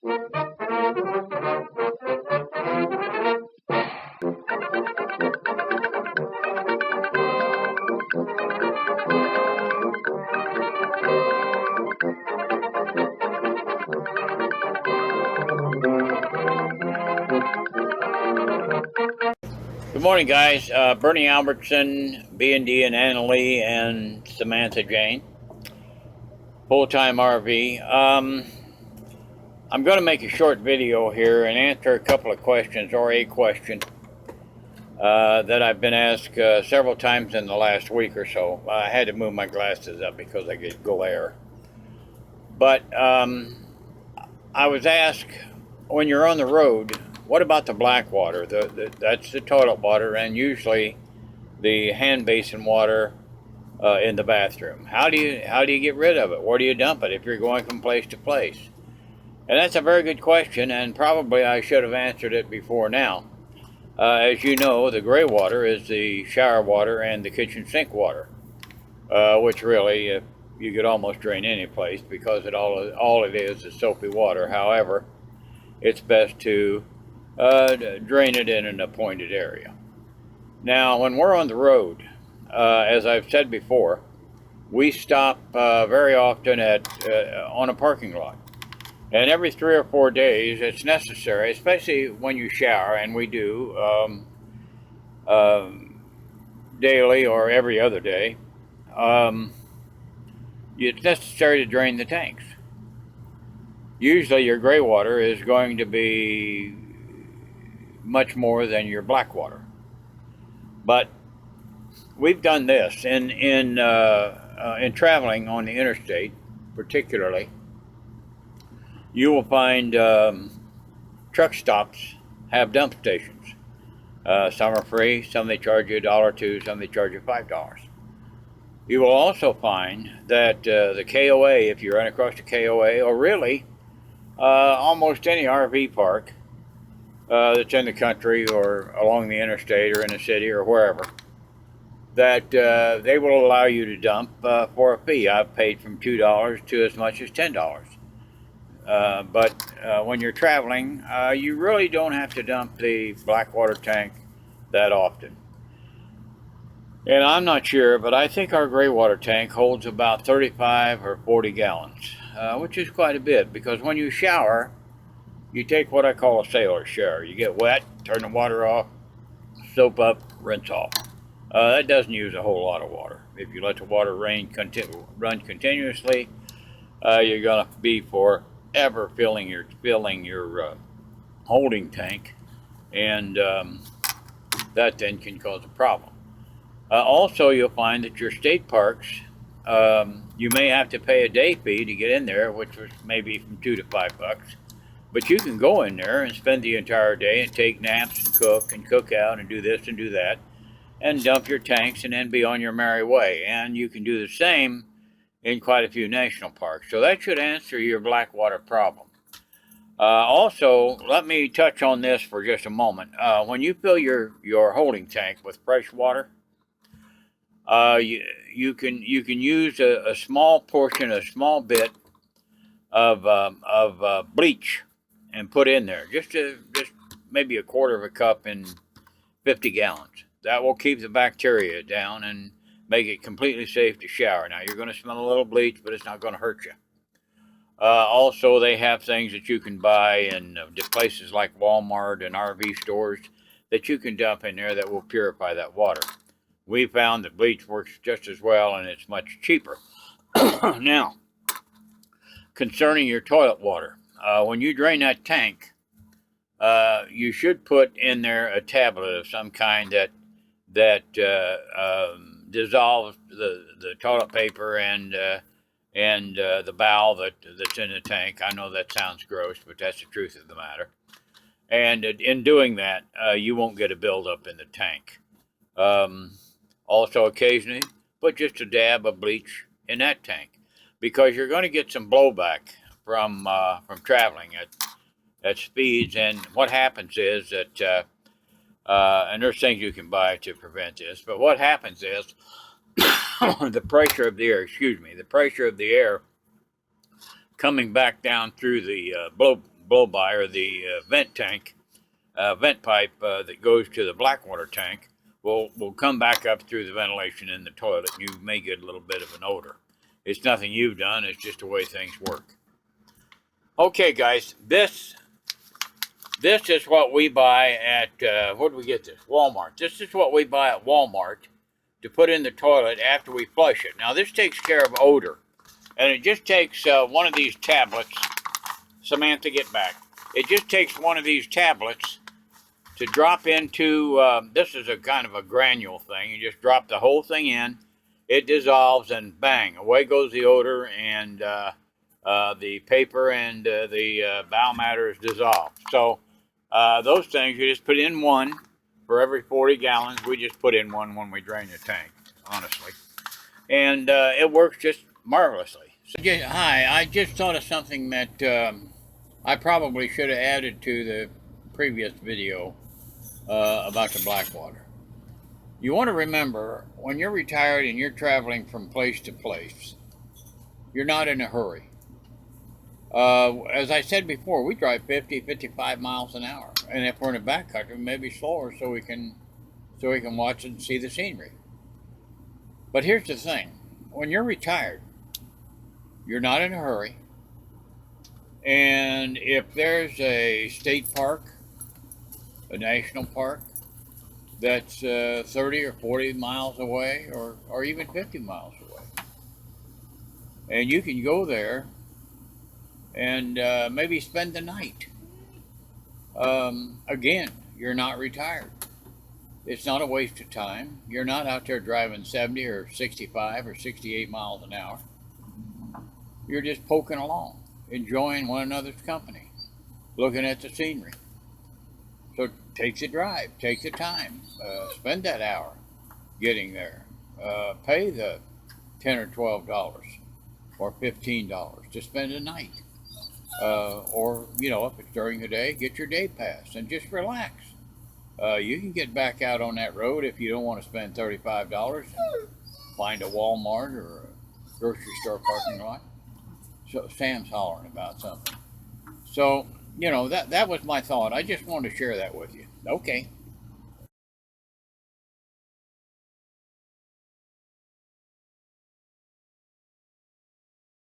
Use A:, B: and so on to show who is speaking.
A: Good morning, guys. Bernie Albertson, B&D, and Anna Lee, and Samantha Jane. Full-time RV. I'm going to make a short video here and answer a couple of questions, or a question that I've been asked several times in the last week or so. I had to move my glasses up because I get glare. But I was asked, when you're on the road, what about the black water? That's the toilet water, and usually the hand basin water in the bathroom. How do you get rid of it? Where do you dump it if you're going from place to place? And that's a very good question, and probably I should have answered it before now. As you know, the gray water is the shower water and the kitchen sink water, which really you could almost drain any place because all it is soapy water. However, it's best to drain it in an appointed area. Now, when we're on the road, as I've said before, we stop very often on a parking lot. And every 3 or 4 days, it's necessary, especially when you shower, and we do daily or every other day, it's necessary to drain the tanks. Usually your gray water is going to be much more than your black water. But we've done this in traveling on the interstate, particularly. You will find truck stops have dump stations. Some are free, some they charge you $1 or $2, some they charge you $5. You will also find that the KOA, if you run across the KOA, or really almost any RV park that's in the country or along the interstate or in the city or wherever, that they will allow you to dump for a fee. I've paid from $2 to as much as $10. But when you're traveling, you really don't have to dump the black water tank that often. And I'm not sure, but I think our gray water tank holds about 35 or 40 gallons, which is quite a bit, because when you shower, you take what I call a sailor shower. You get wet, turn the water off, soap up, rinse off. That doesn't use a whole lot of water. If you let the water run continuously, you're going to be forever filling your holding tank, and that then can cause a problem. Also, you'll find that your state parks, you may have to pay a day fee to get in there, which was maybe from $2 to $5. But you can go in there and spend the entire day and take naps and cook out and do this and do that, and dump your tanks and then be on your merry way. And you can do the same in quite a few national parks. So that should answer your black water problem. Also, let me touch on this for just a moment. When you fill your holding tank with fresh water, you can use a small portion, a small bit of bleach and put in there, just maybe a quarter of a cup in 50 gallons. That will keep the bacteria down and make it completely safe to shower. Now, you're going to smell a little bleach, but it's not going to hurt you. Also, they have things that you can buy in places like Walmart and RV stores that you can dump in there that will purify that water. We found that bleach works just as well, and it's much cheaper. Now, concerning your toilet water, when you drain that tank, you should put in there a tablet of some kind that dissolves the toilet paper and the bowel that's in the tank. I know that sounds gross, but that's the truth of the matter. And in doing that, you won't get a buildup in the tank. Also, occasionally, put just a dab of bleach in that tank, because you're going to get some blowback from traveling at speeds. And what happens is that, and there's things you can buy to prevent this, but what happens is the pressure of the air coming back down through the blow by, or the vent tank, vent pipe that goes to the black water tank will come back up through the ventilation in the toilet. You may get a little bit of an odor. It's nothing you've done. It's just the way things work. Okay, guys, this is what we buy at, where do we get this? Walmart. This is what we buy at Walmart to put in the toilet after we flush it. Now, this takes care of odor. And it just takes one of these tablets. Samantha, get back. It just takes one of these tablets to drop into, this is a kind of a granule thing. You just drop the whole thing in. It dissolves, and bang, away goes the odor, and the paper and the bowel matter is dissolved. So those things, you just put in one for every 40 gallons. We just put in one when we drain the tank, honestly. And it works just marvelously. So, hi, I just thought of something that I probably should have added to the previous video about the black water. You want to remember, when you're retired and you're traveling from place to place, you're not in a hurry. As I said before, we drive 50, 55 miles an hour. And if we're in the backcountry, maybe slower so we can watch and see the scenery. But here's the thing. When you're retired, you're not in a hurry. And if there's a state park, a national park, that's 30 or 40 miles away, or even 50 miles away, and you can go there and maybe spend the night. Again, you're not retired. It's not a waste of time. You're not out there driving 70 or 65 or 68 miles an hour. You're just poking along, enjoying one another's company, looking at the scenery. So take the drive, take the time, spend that hour getting there. Pay the $10 or $12 or $15 to spend a night. Or, you know, if it's during the day, get your day pass and just relax. You can get back out on that road if you don't want to spend $35 and find a Walmart or a grocery store parking lot. So Sam's hollering about something. So, you know, that was my thought. I just wanted to share that with you. Okay.